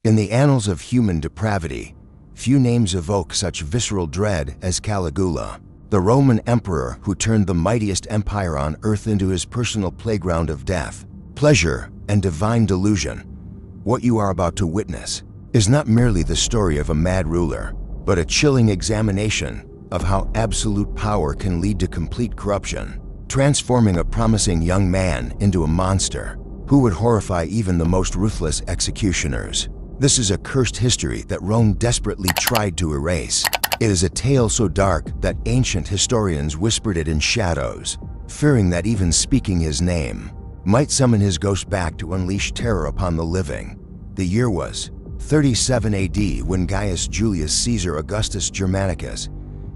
In the annals of human depravity, few names evoke such visceral dread as Caligula, the Roman emperor who turned the mightiest empire on earth into his personal playground of death, pleasure, and divine delusion. What you are about to witness is not merely the story of a mad ruler, but a chilling examination of how absolute power can lead to complete corruption, transforming a promising young man into a monster who would horrify even the most ruthless executioners. This is a cursed history that Rome desperately tried to erase. It is a tale so dark that ancient historians whispered it in shadows, fearing that even speaking his name might summon his ghost back to unleash terror upon the living. The year was 37 AD when Gaius Julius Caesar Augustus Germanicus,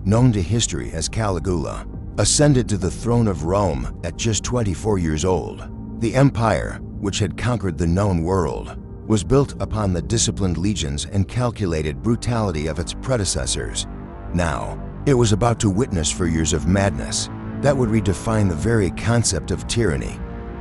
known to history as Caligula, ascended to the throne of Rome at just 24 years old. The empire, which had conquered the known world, was built upon the disciplined legions and calculated brutality of its predecessors. Now, it was about to witness for years of madness that would redefine the very concept of tyranny.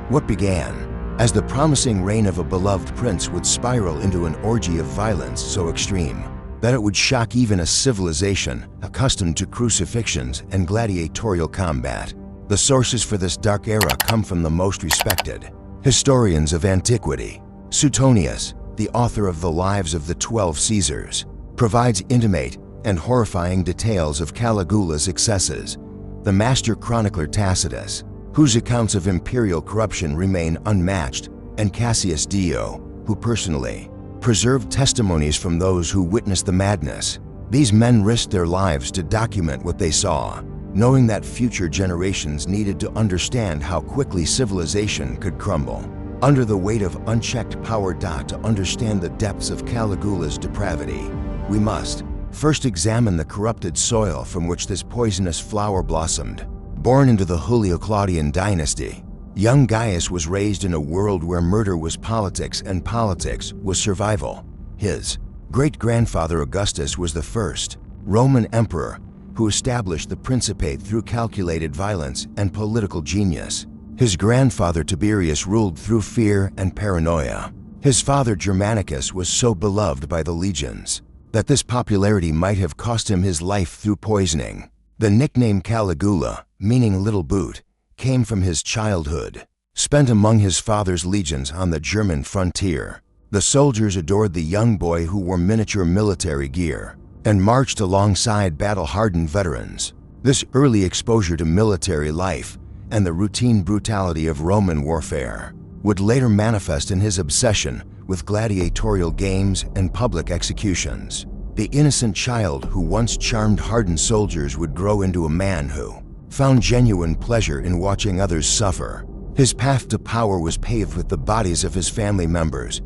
What began as the promising reign of a beloved prince would spiral into an orgy of violence so extreme that it would shock even a civilization accustomed to crucifixions and gladiatorial combat. The sources for this dark era come from the most respected historians of antiquity. Suetonius, the author of the Lives of the 12 Caesars, provides intimate and horrifying details of Caligula's excesses. The master chronicler Tacitus, whose accounts of imperial corruption remain unmatched, and Cassius Dio, who personally preserved testimonies from those who witnessed the madness. These men risked their lives to document what they saw, knowing that future generations needed to understand how quickly civilization could crumble under the weight of unchecked power. To understand the depths of Caligula's depravity, we must first examine the corrupted soil from which this poisonous flower blossomed. Born into the Julio-Claudian dynasty, young Gaius was raised in a world where murder was politics and politics was survival. His great-grandfather Augustus was the first Roman emperor who established the Principate through calculated violence and political genius. His grandfather Tiberius ruled through fear and paranoia. His father Germanicus was so beloved by the legions that this popularity might have cost him his life through poisoning. The nickname Caligula, meaning little boot, came from his childhood, spent among his father's legions on the German frontier. The soldiers adored the young boy who wore miniature military gear and marched alongside battle-hardened veterans. This early exposure to military life and the routine brutality of Roman warfare would later manifest in his obsession with gladiatorial games and public executions. The innocent child who once charmed hardened soldiers would grow into a man who found genuine pleasure in watching others suffer. His path to power was paved with the bodies of his family members.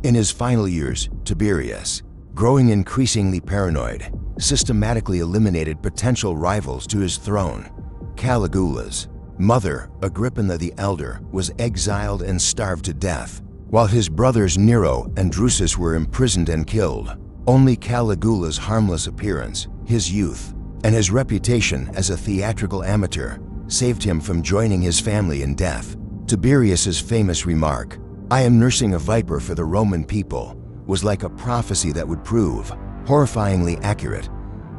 In his final years, Tiberius, growing increasingly paranoid, systematically eliminated potential rivals to his throne. Caligula's mother, Agrippina the Elder, was exiled and starved to death, while his brothers Nero and Drusus were imprisoned and killed. Only Caligula's harmless appearance, his youth, and his reputation as a theatrical amateur saved him from joining his family in death. Tiberius's famous remark, "I am nursing a viper for the Roman people," was like a prophecy that would prove horrifyingly accurate.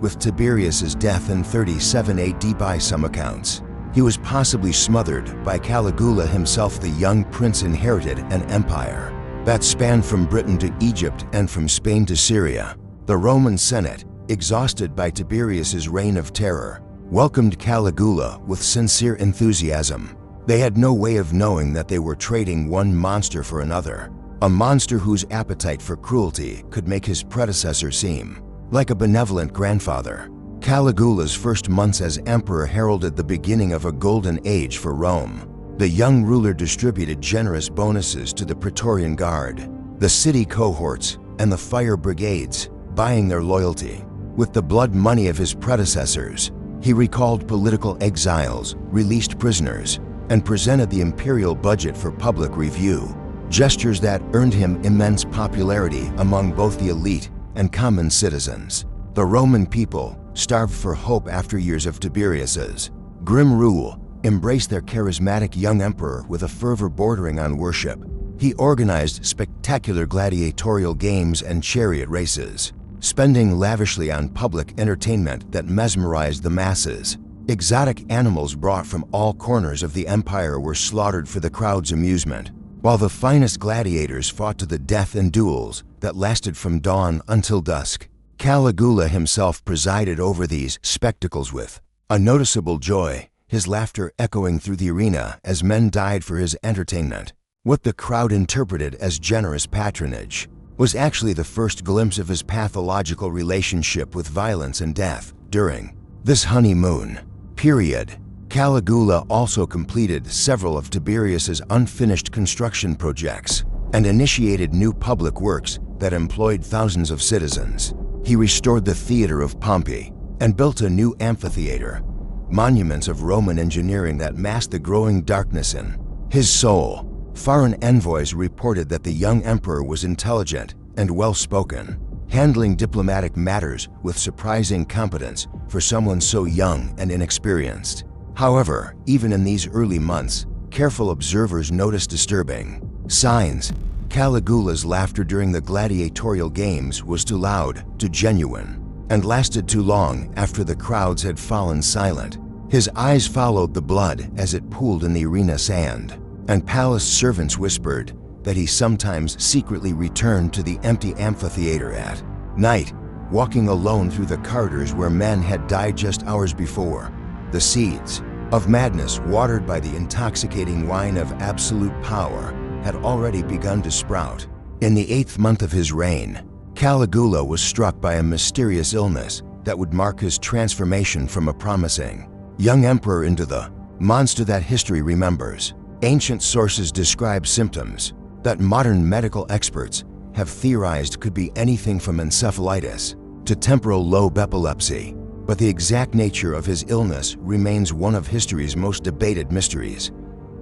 With Tiberius's death in 37 AD by some accounts, he was possibly smothered by Caligula himself. The young prince inherited an empire that spanned from Britain to Egypt and from Spain to Syria. The Roman Senate, exhausted by Tiberius's reign of terror, welcomed Caligula with sincere enthusiasm. They had no way of knowing that they were trading one monster for another, a monster whose appetite for cruelty could make his predecessor seem like a benevolent grandfather. Caligula's first months as emperor heralded the beginning of a golden age for Rome. The young ruler distributed generous bonuses to the Praetorian Guard, the city cohorts, and the fire brigades, buying their loyalty. With the blood money of his predecessors, he recalled political exiles, released prisoners, and presented the imperial budget for public review, gestures that earned him immense popularity among both the elite and common citizens. The Roman people, starved for hope after years of Tiberius's grim rule, embraced their charismatic young emperor with a fervor bordering on worship. He organized spectacular gladiatorial games and chariot races, spending lavishly on public entertainment that mesmerized the masses. Exotic animals brought from all corners of the empire were slaughtered for the crowd's amusement, while the finest gladiators fought to the death in duels that lasted from dawn until dusk. Caligula himself presided over these spectacles with a noticeable joy, his laughter echoing through the arena as men died for his entertainment. What the crowd interpreted as generous patronage was actually the first glimpse of his pathological relationship with violence and death. During this honeymoon period, Caligula also completed several of Tiberius's unfinished construction projects and initiated new public works that employed thousands of citizens. He restored the theater of Pompey and built a new amphitheater, monuments of Roman engineering that masked the growing darkness in his soul. Foreign envoys reported that the young emperor was intelligent and well-spoken, handling diplomatic matters with surprising competence for someone so young and inexperienced. However, even in these early months, careful observers noticed disturbing signs. Caligula's laughter during the gladiatorial games was too loud, too genuine, and lasted too long after the crowds had fallen silent. His eyes followed the blood as it pooled in the arena sand, and palace servants whispered that he sometimes secretly returned to the empty amphitheater at night, walking alone through the corridors where men had died just hours before. The seeds of madness, watered by the intoxicating wine of absolute power, had already begun to sprout. In the 8th month of his reign, Caligula was struck by a mysterious illness that would mark his transformation from a promising young emperor into the monster that history remembers. Ancient sources describe symptoms that modern medical experts have theorized could be anything from encephalitis to temporal lobe epilepsy, but the exact nature of his illness remains one of history's most debated mysteries.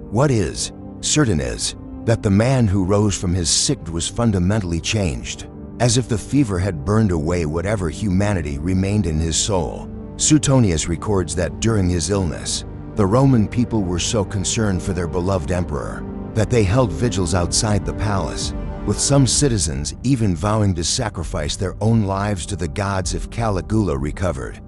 What is certain is that the man who rose from his sick was fundamentally changed, as if the fever had burned away whatever humanity remained in his soul. Suetonius records that during his illness, the Roman people were so concerned for their beloved emperor that they held vigils outside the palace, with some citizens even vowing to sacrifice their own lives to the gods if Caligula recovered.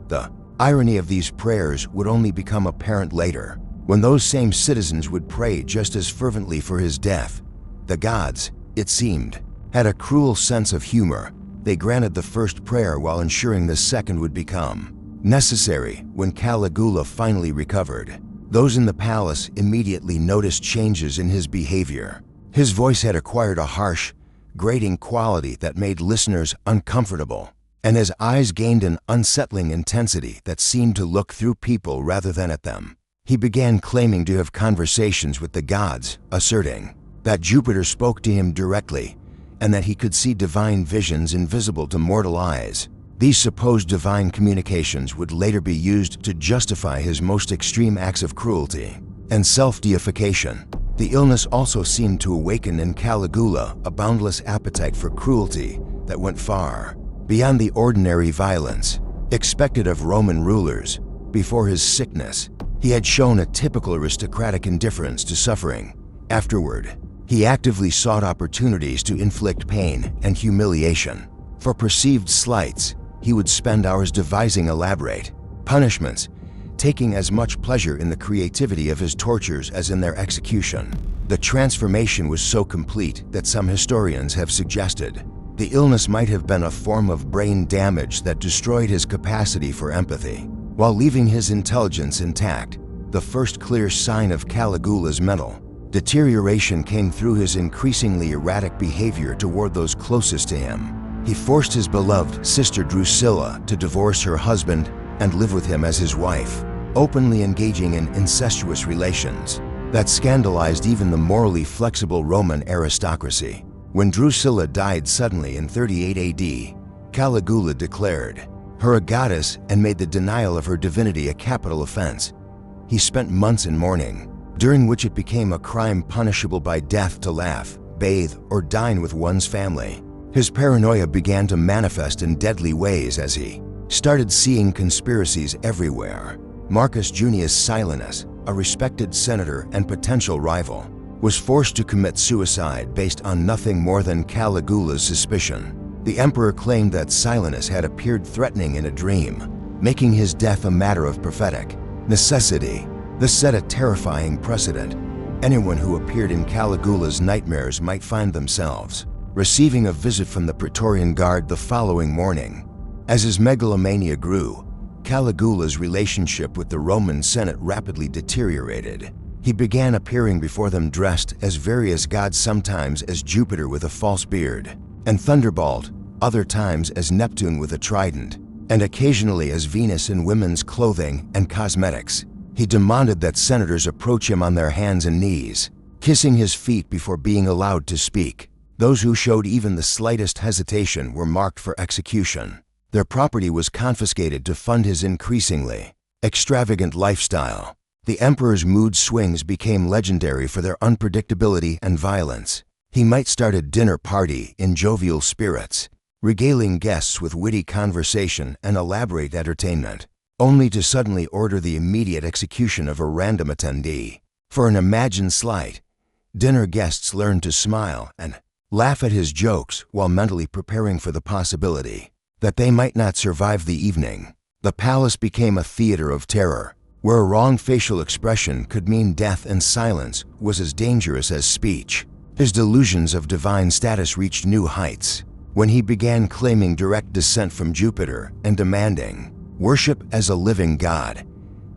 The irony of these prayers would only become apparent later, when those same citizens would pray just as fervently for his death. The gods, it seemed, had a cruel sense of humor. They granted the first prayer while ensuring the second would become necessary. When Caligula finally recovered, those in the palace immediately noticed changes in his behavior. His voice had acquired a harsh, grating quality that made listeners uncomfortable, and his eyes gained an unsettling intensity that seemed to look through people rather than at them. He began claiming to have conversations with the gods, asserting that Jupiter spoke to him directly and that he could see divine visions invisible to mortal eyes. These supposed divine communications would later be used to justify his most extreme acts of cruelty and self-deification. The illness also seemed to awaken in Caligula a boundless appetite for cruelty that went far beyond the ordinary violence expected of Roman rulers. Before his sickness, he had shown a typical aristocratic indifference to suffering. Afterward, he actively sought opportunities to inflict pain and humiliation. For perceived slights, he would spend hours devising elaborate punishments, taking as much pleasure in the creativity of his tortures as in their execution. The transformation was so complete that some historians have suggested the illness might have been a form of brain damage that destroyed his capacity for empathy, while leaving his intelligence intact. The first clear sign of Caligula's mental deterioration came through his increasingly erratic behavior toward those closest to him. He forced his beloved sister Drusilla to divorce her husband and live with him as his wife, openly engaging in incestuous relations that scandalized even the morally flexible Roman aristocracy. When Drusilla died suddenly in 38 AD, Caligula declared her a goddess and made the denial of her divinity a capital offense. He spent months in mourning, during which it became a crime punishable by death to laugh, bathe, or dine with one's family. His paranoia began to manifest in deadly ways as he started seeing conspiracies everywhere. Marcus Junius Silanus, a respected senator and potential rival, was forced to commit suicide based on nothing more than Caligula's suspicion. The emperor claimed that Silenus had appeared threatening in a dream, making his death a matter of prophetic necessity. This set a terrifying precedent. Anyone who appeared in Caligula's nightmares might find themselves receiving a visit from the Praetorian Guard the following morning. As his megalomania grew, Caligula's relationship with the Roman Senate rapidly deteriorated. He began appearing before them dressed as various gods, sometimes as Jupiter with a false beard and thunderbolt, other times as Neptune with a trident, and occasionally as Venus in women's clothing and cosmetics. He demanded that senators approach him on their hands and knees, kissing his feet before being allowed to speak. Those who showed even the slightest hesitation were marked for execution. Their property was confiscated to fund his increasingly extravagant lifestyle. The emperor's mood swings became legendary for their unpredictability and violence. He might start a dinner party in jovial spirits, regaling guests with witty conversation and elaborate entertainment, only to suddenly order the immediate execution of a random attendee. For an imagined slight, dinner guests learned to smile and laugh at his jokes while mentally preparing for the possibility that they might not survive the evening. The palace became a theater of terror, where a wrong facial expression could mean death, and silence was as dangerous as speech. His delusions of divine status reached new heights when he began claiming direct descent from Jupiter and demanding worship as a living god.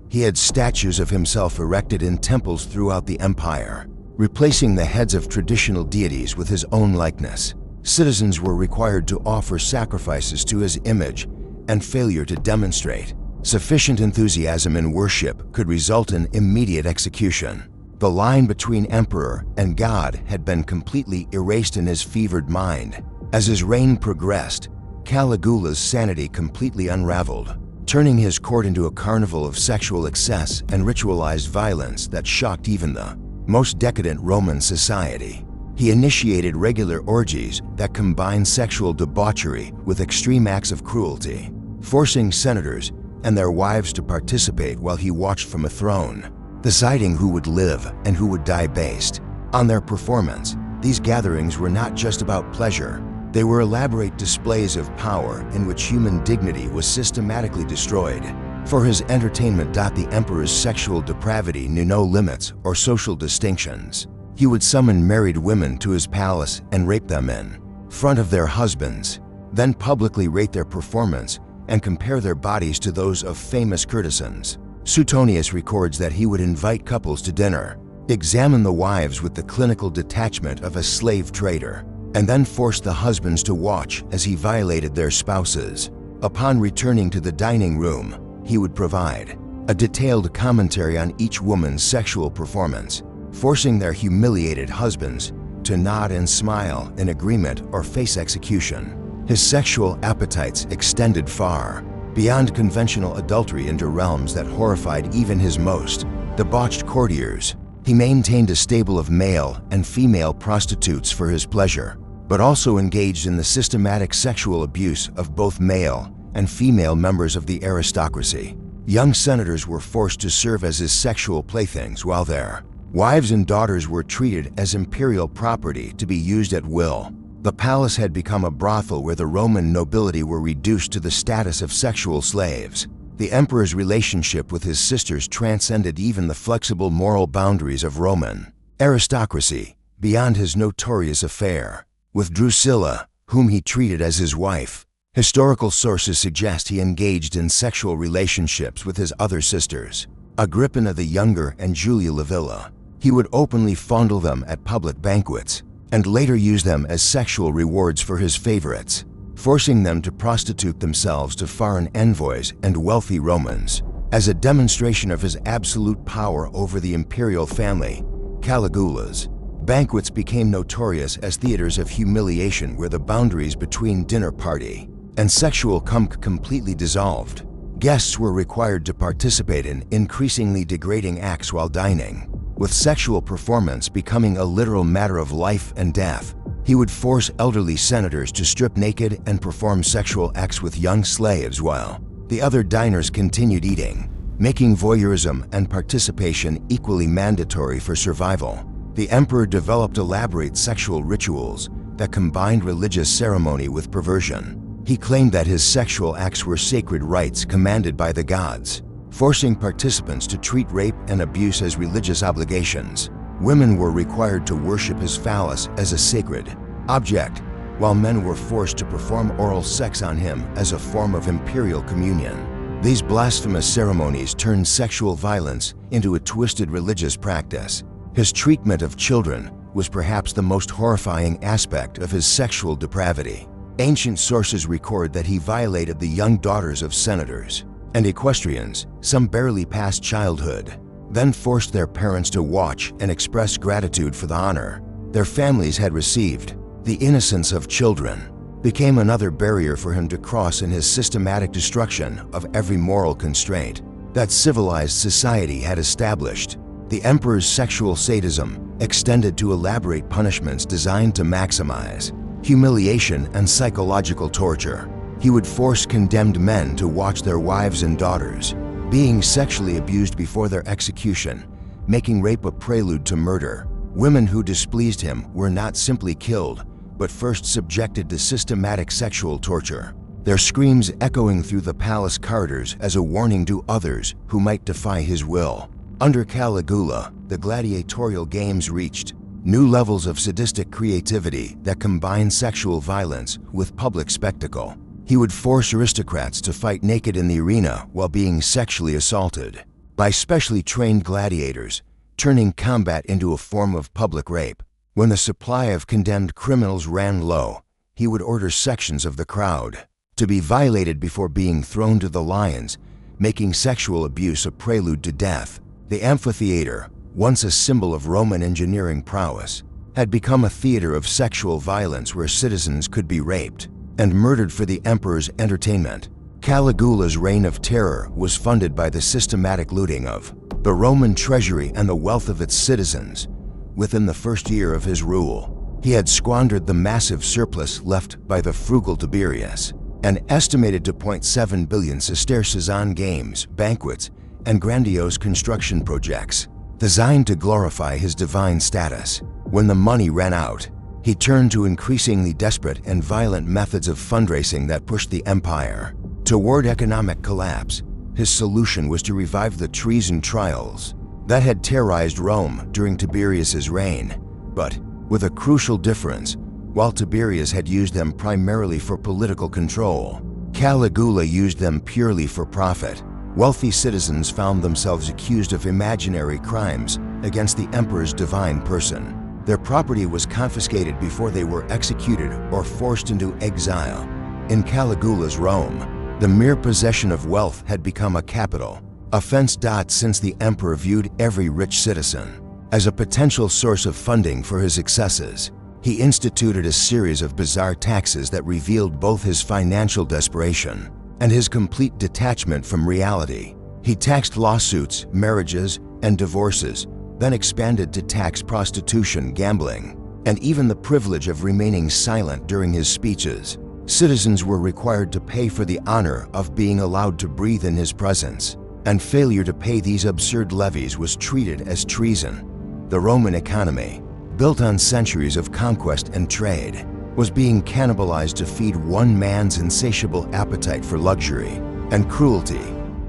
He had statues of himself erected in temples throughout the empire, replacing the heads of traditional deities with his own likeness. Citizens were required to offer sacrifices to his image, and failure to demonstrate sufficient enthusiasm in worship could result in immediate execution. The line between emperor and god had been completely erased in his fevered mind. As his reign progressed, Caligula's sanity completely unraveled, turning his court into a carnival of sexual excess and ritualized violence that shocked even the most decadent Roman society. He initiated regular orgies that combined sexual debauchery with extreme acts of cruelty, forcing senators and their wives to participate while he watched from a throne, deciding who would live and who would die based on their performance. These gatherings were not just about pleasure. They were elaborate displays of power in which human dignity was systematically destroyed. For his entertainment, the emperor's sexual depravity knew no limits or social distinctions. He would summon married women to his palace and rape them in front of their husbands, then publicly rate their performance and compare their bodies to those of famous courtesans. Suetonius records that he would invite couples to dinner, examine the wives with the clinical detachment of a slave trader, and then force the husbands to watch as he violated their spouses. Upon returning to the dining room, he would provide a detailed commentary on each woman's sexual performance, forcing their humiliated husbands to nod and smile in agreement or face execution. His sexual appetites extended far beyond conventional adultery into realms that horrified even his most debauched courtiers. He maintained a stable of male and female prostitutes for his pleasure, but also engaged in the systematic sexual abuse of both male and female members of the aristocracy. Young senators were forced to serve as his sexual playthings, while their wives and daughters were treated as imperial property to be used at will. The palace had become a brothel where the Roman nobility were reduced to the status of sexual slaves. The emperor's relationship with his sisters transcended even the flexible moral boundaries of Roman aristocracy. Beyond his notorious affair with Drusilla, whom he treated as his wife, historical sources suggest he engaged in sexual relationships with his other sisters, Agrippina the Younger and Julia Livilla. He would openly fondle them at public banquets, and later use them as sexual rewards for his favorites, forcing them to prostitute themselves to foreign envoys and wealthy Romans. As a demonstration of his absolute power over the imperial family, Caligula's banquets became notorious as theaters of humiliation where the boundaries between dinner party and sexual completely dissolved. Guests were required to participate in increasingly degrading acts while dining, with sexual performance becoming a literal matter of life and death. He would force elderly senators to strip naked and perform sexual acts with young slaves while the other diners continued eating, making voyeurism and participation equally mandatory for survival. The emperor developed elaborate sexual rituals that combined religious ceremony with perversion. He claimed that his sexual acts were sacred rites commanded by the gods, forcing participants to treat rape and abuse as religious obligations. Women were required to worship his phallus as a sacred object, while men were forced to perform oral sex on him as a form of imperial communion. These blasphemous ceremonies turned sexual violence into a twisted religious practice. His treatment of children was perhaps the most horrifying aspect of his sexual depravity. Ancient sources record that he violated the young daughters of senators and equestrians, some barely past childhood, then forced their parents to watch and express gratitude for the honor their families had received. The innocence of children became another barrier for him to cross in his systematic destruction of every moral constraint that civilized society had established. The emperor's sexual sadism extended to elaborate punishments designed to maximize humiliation and psychological torture. He would force condemned men to watch their wives and daughters being sexually abused before their execution, making rape a prelude to murder. Women who displeased him were not simply killed, but first subjected to systematic sexual torture, their screams echoing through the palace corridors as a warning to others who might defy his will. Under Caligula, the gladiatorial games reached new levels of sadistic creativity that combined sexual violence with public spectacle. He would force aristocrats to fight naked in the arena while being sexually assaulted by specially trained gladiators, turning combat into a form of public rape. When the supply of condemned criminals ran low, he would order sections of the crowd to be violated before being thrown to the lions, making sexual abuse a prelude to death. The amphitheater, once a symbol of Roman engineering prowess, had become a theater of sexual violence where citizens could be raped and murdered for the emperor's entertainment. Caligula's reign of terror was funded by the systematic looting of the Roman treasury and the wealth of its citizens. Within the first year of his rule, he had squandered the massive surplus left by the frugal Tiberius, an estimated 2.7 billion sesterces on games, banquets, and grandiose construction projects designed to glorify his divine status. When the money ran out, he turned to increasingly desperate and violent methods of fundraising that pushed the empire toward economic collapse. His solution was to revive the treason trials that had terrorized Rome during Tiberius's reign, but with a crucial difference. While Tiberius had used them primarily for political control, Caligula used them purely for profit. Wealthy citizens found themselves accused of imaginary crimes against the emperor's divine person. Their property was confiscated before they were executed or forced into exile. In Caligula's Rome, the mere possession of wealth had become a capital offense. Since the emperor viewed every rich citizen as a potential source of funding for his excesses, he instituted a series of bizarre taxes that revealed both his financial desperation and his complete detachment from reality. He taxed lawsuits, marriages, and divorces, then expanded to tax prostitution, gambling, and even the privilege of remaining silent during his speeches. Citizens were required to pay for the honor of being allowed to breathe in his presence, and failure to pay these absurd levies was treated as treason. The Roman economy, built on centuries of conquest and trade, was being cannibalized to feed one man's insatiable appetite for luxury and cruelty.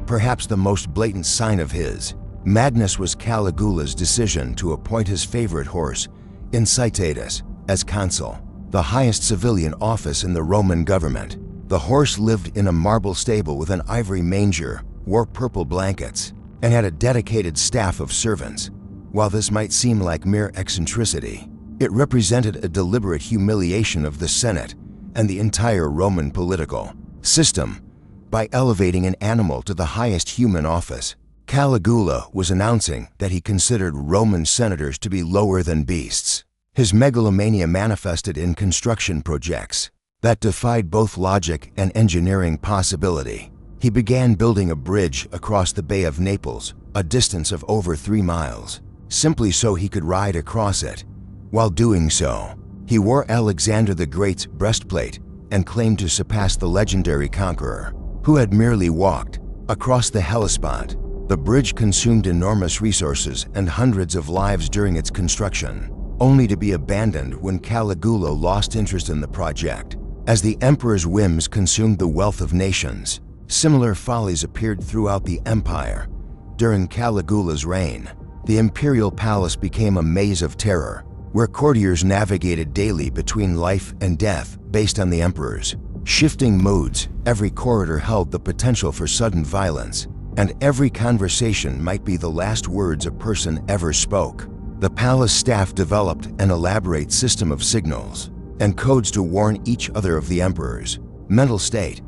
Perhaps the most blatant sign of his madness was Caligula's decision to appoint his favorite horse, Tacitus, as consul, the highest civilian office in the Roman government. The horse lived in a marble stable with an ivory manger, wore purple blankets, and had a dedicated staff of servants. While this might seem like mere eccentricity, it represented a deliberate humiliation of the Senate and the entire Roman political system. By elevating an animal to the highest human office, Caligula was announcing that he considered Roman senators to be lower than beasts. His megalomania manifested in construction projects that defied both logic and engineering possibility. He began building a bridge across the Bay of Naples, a distance of over 3 miles, simply so he could ride across it. While doing so, he wore Alexander the Great's breastplate and claimed to surpass the legendary conqueror, who had merely walked across the Hellespont. The bridge consumed enormous resources and hundreds of lives during its construction, only to be abandoned when Caligula lost interest in the project. As the emperor's whims consumed the wealth of nations, similar follies appeared throughout the empire. During Caligula's reign, the imperial palace became a maze of terror, where courtiers navigated daily between life and death based on the emperor's shifting moods. Every corridor held the potential for sudden violence, and every conversation might be the last words a person ever spoke. The palace staff developed an elaborate system of signals and codes to warn each other of the emperor's mental state,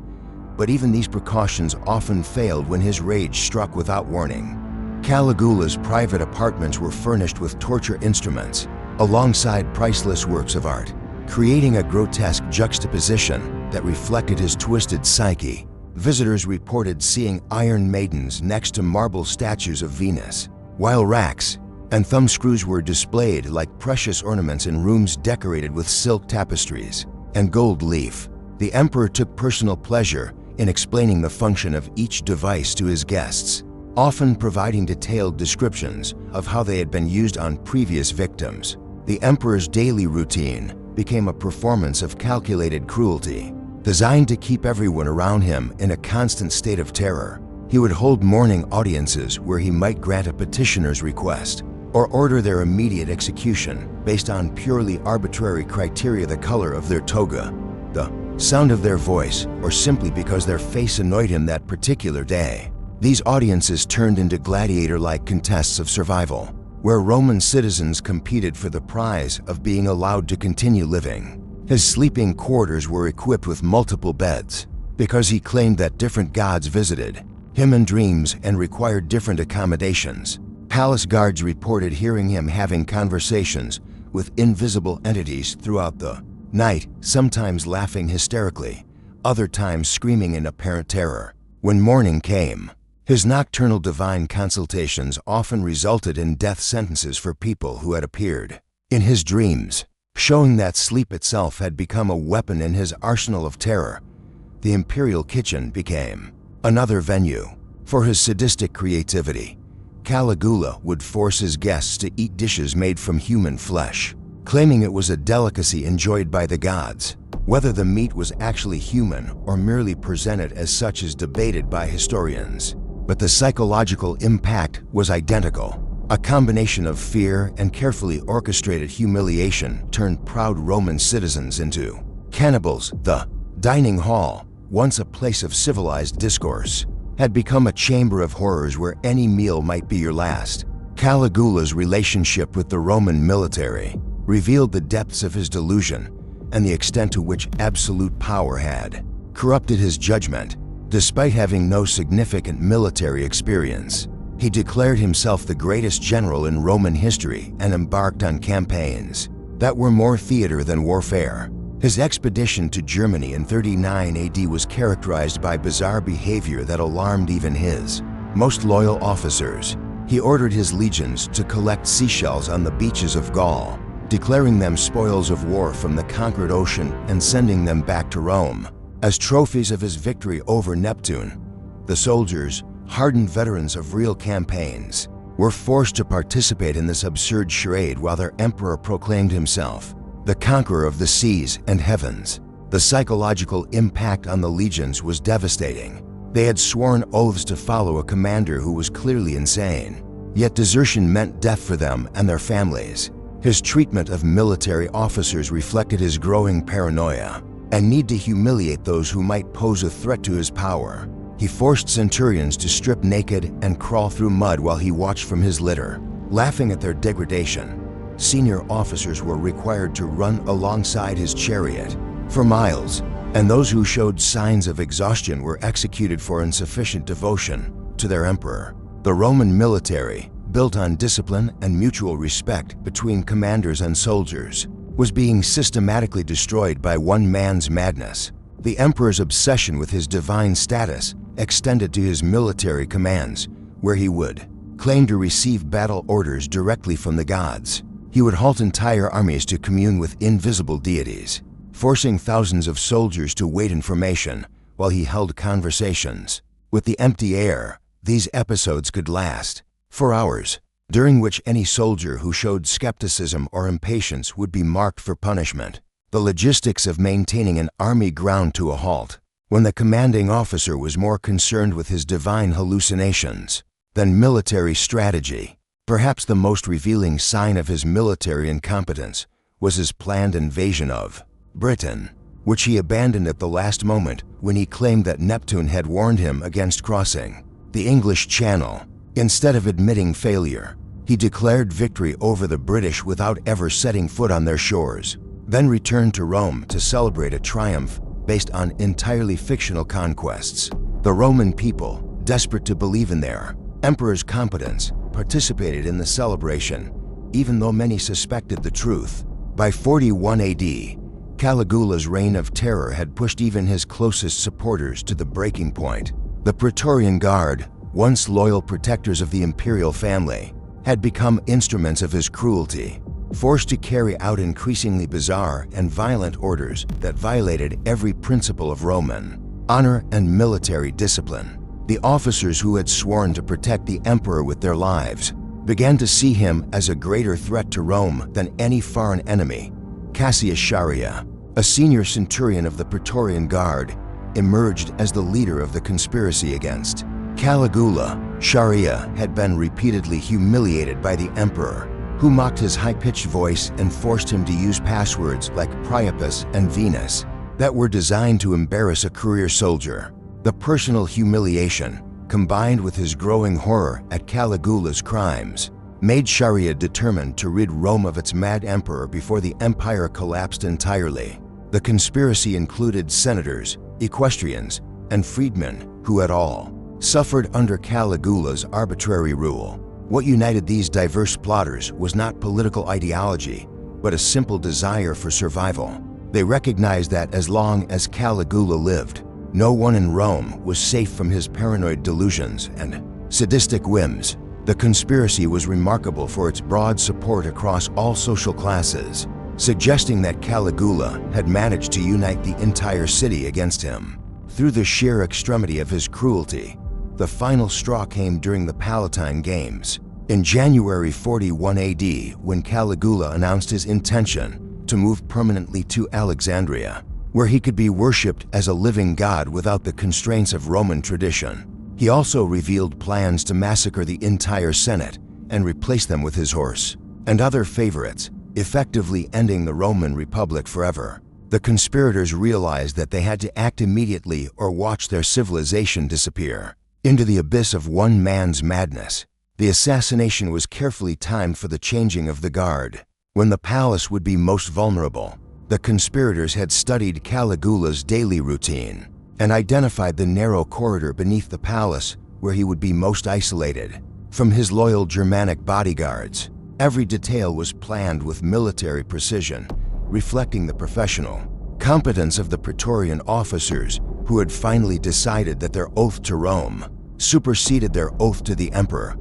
but even these precautions often failed when his rage struck without warning. Caligula's private apartments were furnished with torture instruments alongside priceless works of art, creating a grotesque juxtaposition that reflected his twisted psyche. Visitors reported seeing iron maidens next to marble statues of Venus, while racks and thumbscrews were displayed like precious ornaments in rooms decorated with silk tapestries and gold leaf. The emperor took personal pleasure in explaining the function of each device to his guests, often providing detailed descriptions of how they had been used on previous victims. The emperor's daily routine became a performance of calculated cruelty, designed to keep everyone around him in a constant state of terror. He would hold mourning audiences where he might grant a petitioner's request or order their immediate execution based on purely arbitrary criteria: the color of their toga, the sound of their voice, or simply because their face annoyed him that particular day. These audiences turned into gladiator-like contests of survival, where Roman citizens competed for the prize of being allowed to continue living. His sleeping quarters were equipped with multiple beds, because he claimed that different gods visited him in dreams and required different accommodations. Palace guards reported hearing him having conversations with invisible entities throughout the night, sometimes laughing hysterically, other times screaming in apparent terror. When morning came, his nocturnal divine consultations often resulted in death sentences for people who had appeared in his dreams, showing that sleep itself had become a weapon in his arsenal of terror. The imperial kitchen became another venue for his sadistic creativity. Caligula would force his guests to eat dishes made from human flesh, claiming it was a delicacy enjoyed by the gods. Whether the meat was actually human or merely presented as such is debated by historians, but the psychological impact was identical. A combination of fear and carefully orchestrated humiliation turned proud Roman citizens into cannibals. The dining hall, once a place of civilized discourse, had become a chamber of horrors where any meal might be your last. Caligula's relationship with the Roman military revealed the depths of his delusion and the extent to which absolute power had corrupted his judgment. Despite having no significant military experience, he declared himself the greatest general in Roman history and embarked on campaigns that were more theater than warfare. His expedition to Germany in 39 AD was characterized by bizarre behavior that alarmed even his most loyal officers. He ordered his legions to collect seashells on the beaches of Gaul, declaring them spoils of war from the conquered ocean and sending them back to Rome as trophies of his victory over Neptune. The soldiers, hardened veterans of real campaigns, were forced to participate in this absurd charade while their emperor proclaimed himself the conqueror of the seas and heavens. The psychological impact on the legions was devastating. They had sworn oaths to follow a commander who was clearly insane, yet desertion meant death for them and their families. His treatment of military officers reflected his growing paranoia and need to humiliate those who might pose a threat to his power. He forced centurions to strip naked and crawl through mud while he watched from his litter, laughing at their degradation. Senior officers were required to run alongside his chariot for miles, and those who showed signs of exhaustion were executed for insufficient devotion to their emperor. The Roman military, built on discipline and mutual respect between commanders and soldiers, was being systematically destroyed by one man's madness. The emperor's obsession with his divine status extended to his military commands, where he would claim to receive battle orders directly from the gods. He would halt entire armies to commune with invisible deities, forcing thousands of soldiers to wait information while he held conversations with the empty air. These episodes could last for hours, during which any soldier who showed skepticism or impatience would be marked for punishment. The logistics of maintaining an army ground to a halt when the commanding officer was more concerned with his divine hallucinations than military strategy. Perhaps the most revealing sign of his military incompetence was his planned invasion of Britain, which he abandoned at the last moment when he claimed that Neptune had warned him against crossing the English Channel. Instead of admitting failure, he declared victory over the British without ever setting foot on their shores, then returned to Rome to celebrate a triumph based on entirely fictional conquests. The Roman people, desperate to believe in their emperor's competence, participated in the celebration, even though many suspected the truth. By 41 AD, Caligula's reign of terror had pushed even his closest supporters to the breaking point. The Praetorian Guard, once loyal protectors of the imperial family, had become instruments of his cruelty, forced to carry out increasingly bizarre and violent orders that violated every principle of Roman honor and military discipline. The officers who had sworn to protect the emperor with their lives began to see him as a greater threat to Rome than any foreign enemy. Cassius Dio, a senior centurion of the Praetorian Guard, emerged as the leader of the conspiracy against Caligula. Dio had been repeatedly humiliated by the emperor, who mocked his high-pitched voice and forced him to use passwords like Priapus and Venus that were designed to embarrass a career soldier. The personal humiliation, combined with his growing horror at Caligula's crimes, made Dio determined to rid Rome of its mad emperor before the empire collapsed entirely. The conspiracy included senators, equestrians, and freedmen who had all suffered under Caligula's arbitrary rule. What united these diverse plotters was not political ideology, but a simple desire for survival. They recognized that as long as Caligula lived, no one in Rome was safe from his paranoid delusions and sadistic whims. The conspiracy was remarkable for its broad support across all social classes, suggesting that Caligula had managed to unite the entire city against him. Through the sheer extremity of his cruelty, the final straw came during the Palatine Games. In January 41 AD, when Caligula announced his intention to move permanently to Alexandria, where he could be worshipped as a living god without the constraints of Roman tradition. He also revealed plans to massacre the entire Senate and replace them with his horse and other favorites, effectively ending the Roman Republic forever. The conspirators realized that they had to act immediately or watch their civilization disappear into the abyss of one man's madness. The assassination was carefully timed for the changing of the guard, when the palace would be most vulnerable. The conspirators had studied Caligula's daily routine and identified the narrow corridor beneath the palace where he would be most isolated from his loyal Germanic bodyguards. Every detail was planned with military precision, reflecting the professional competence of the Praetorian officers who had finally decided that their oath to Rome superseded their oath to the emperor.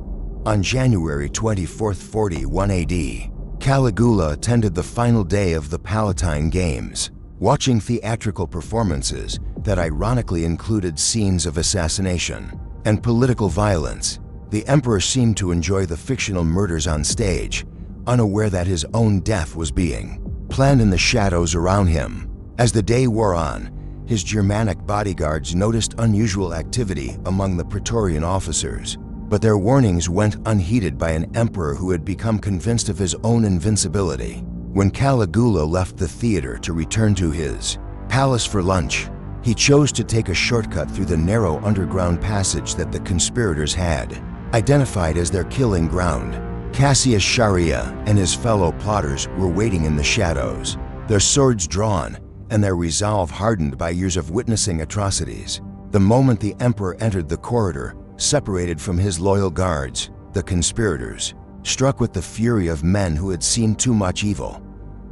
On January 24, 41 AD, Caligula attended the final day of the Palatine Games, watching theatrical performances that ironically included scenes of assassination and political violence. The emperor seemed to enjoy the fictional murders on stage, unaware that his own death was being planned in the shadows around him. As the day wore on, his Germanic bodyguards noticed unusual activity among the Praetorian officers, but their warnings went unheeded by an emperor who had become convinced of his own invincibility. When Caligula left the theater to return to his palace for lunch, he chose to take a shortcut through the narrow underground passage that the conspirators had identified as their killing ground. Cassius Dio and his fellow plotters were waiting in the shadows, their swords drawn and their resolve hardened by years of witnessing atrocities. The moment the emperor entered the corridor, separated from his loyal guards, the conspirators, struck with the fury of men who had seen too much evil.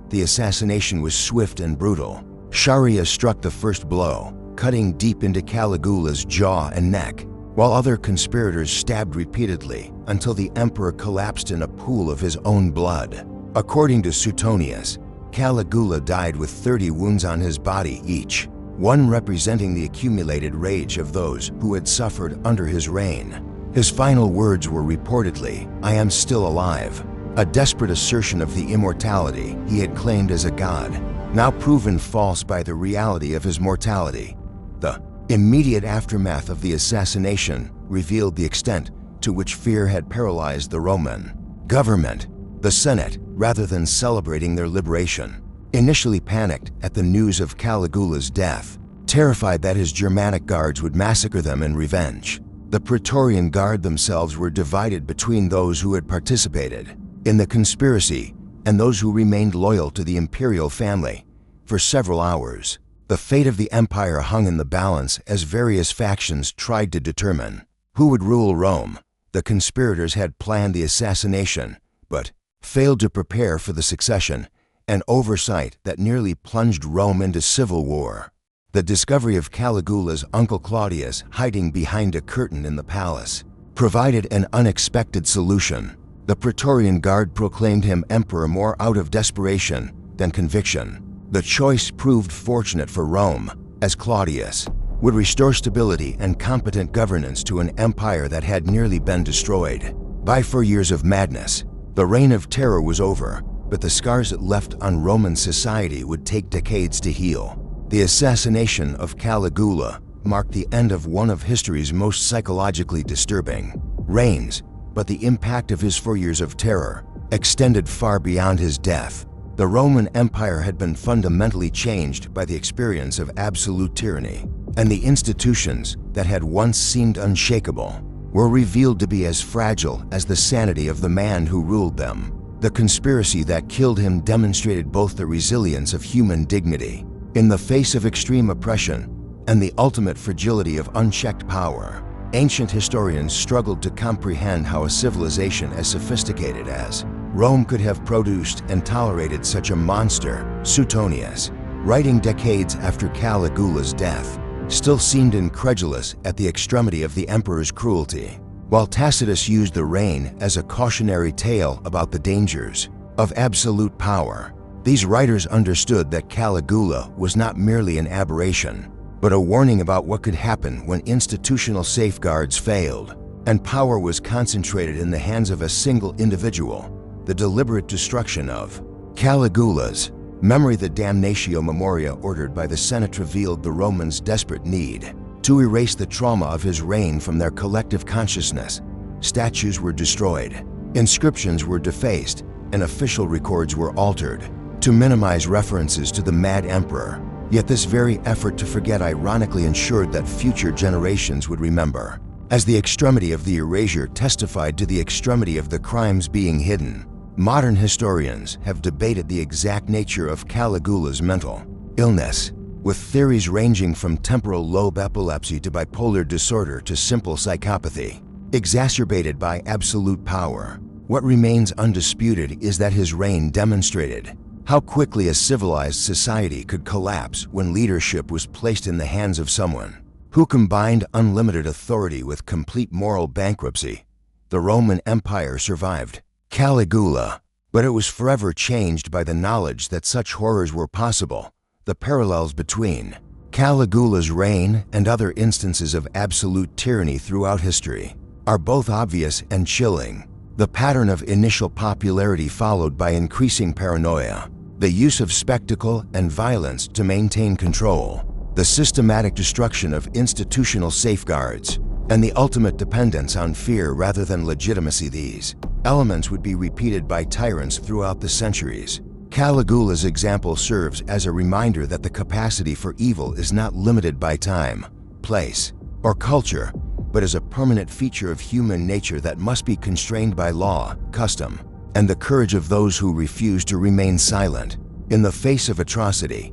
The assassination was swift and brutal. Dio struck the first blow, cutting deep into Caligula's jaw and neck, while other conspirators stabbed repeatedly until the emperor collapsed in a pool of his own blood. According to Suetonius, Caligula died with 30 wounds on his body each, one representing the accumulated rage of those who had suffered under his reign. His final words were reportedly, "I am still alive," a desperate assertion of the immortality he had claimed as a god, now proven false by the reality of his mortality. The immediate aftermath of the assassination revealed the extent to which fear had paralyzed the Roman government. The Senate, rather than celebrating their liberation, initially panicked at the news of Caligula's death, terrified that his Germanic guards would massacre them in revenge. The Praetorian Guard themselves were divided between those who had participated in the conspiracy and those who remained loyal to the imperial family. For several hours, the fate of the empire hung in the balance as various factions tried to determine who would rule Rome. The conspirators had planned the assassination, but failed to prepare for the succession, an oversight that nearly plunged Rome into civil war. The discovery of Caligula's uncle Claudius hiding behind a curtain in the palace provided an unexpected solution. The Praetorian Guard proclaimed him emperor more out of desperation than conviction. The choice proved fortunate for Rome, as Claudius would restore stability and competent governance to an empire that had nearly been destroyed by 4 years of madness. The reign of terror was over, but the scars it left on Roman society would take decades to heal. The assassination of Caligula marked the end of one of history's most psychologically disturbing reigns, but the impact of his 4 years of terror extended far beyond his death. The Roman Empire had been fundamentally changed by the experience of absolute tyranny, and the institutions that had once seemed unshakable were revealed to be as fragile as the sanity of the man who ruled them. The conspiracy that killed him demonstrated both the resilience of human dignity in the face of extreme oppression and the ultimate fragility of unchecked power. Ancient historians struggled to comprehend how a civilization as sophisticated as Rome could have produced and tolerated such a monster. Suetonius, writing decades after Caligula's death, still seemed incredulous at the extremity of the emperor's cruelty, while Tacitus used the reign as a cautionary tale about the dangers of absolute power. These writers understood that Caligula was not merely an aberration, but a warning about what could happen when institutional safeguards failed, and power was concentrated in the hands of a single individual. The deliberate destruction of Caligula's memory, the damnatio memoria ordered by the Senate, revealed the Romans' desperate need to erase the trauma of his reign from their collective consciousness. Statues were destroyed, inscriptions were defaced, and official records were altered to minimize references to the mad emperor. Yet this very effort to forget ironically ensured that future generations would remember, as the extremity of the erasure testified to the extremity of the crimes being hidden. Modern historians have debated the exact nature of Caligula's mental illness, with theories ranging from temporal lobe epilepsy to bipolar disorder to simple psychopathy, exacerbated by absolute power. What remains undisputed is that his reign demonstrated how quickly a civilized society could collapse when leadership was placed in the hands of someone who combined unlimited authority with complete moral bankruptcy. The Roman Empire survived Caligula, but it was forever changed by the knowledge that such horrors were possible. The parallels between Caligula's reign and other instances of absolute tyranny throughout history are both obvious and chilling. The pattern of initial popularity followed by increasing paranoia, the use of spectacle and violence to maintain control, the systematic destruction of institutional safeguards, and the ultimate dependence on fear rather than legitimacy. These elements would be repeated by tyrants throughout the centuries. Caligula's example serves as a reminder that the capacity for evil is not limited by time, place, or culture, but is a permanent feature of human nature that must be constrained by law, custom, and the courage of those who refuse to remain silent. In the face of atrocity,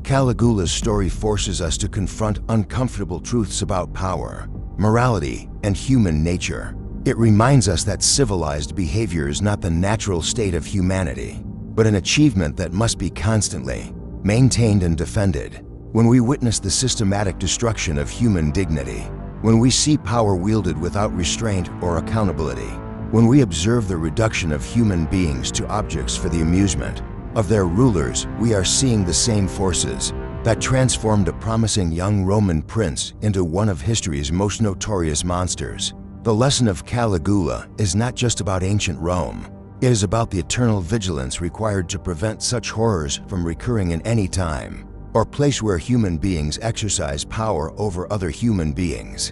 Caligula's story forces us to confront uncomfortable truths about power, morality, and human nature. It reminds us that civilized behavior is not the natural state of humanity, but an achievement that must be constantly maintained and defended. When we witness the systematic destruction of human dignity, when we see power wielded without restraint or accountability, when we observe the reduction of human beings to objects for the amusement of their rulers, we are seeing the same forces that transformed a promising young Roman prince into one of history's most notorious monsters. The lesson of Caligula is not just about ancient Rome. It is about the eternal vigilance required to prevent such horrors from recurring in any time or place where human beings exercise power over other human beings.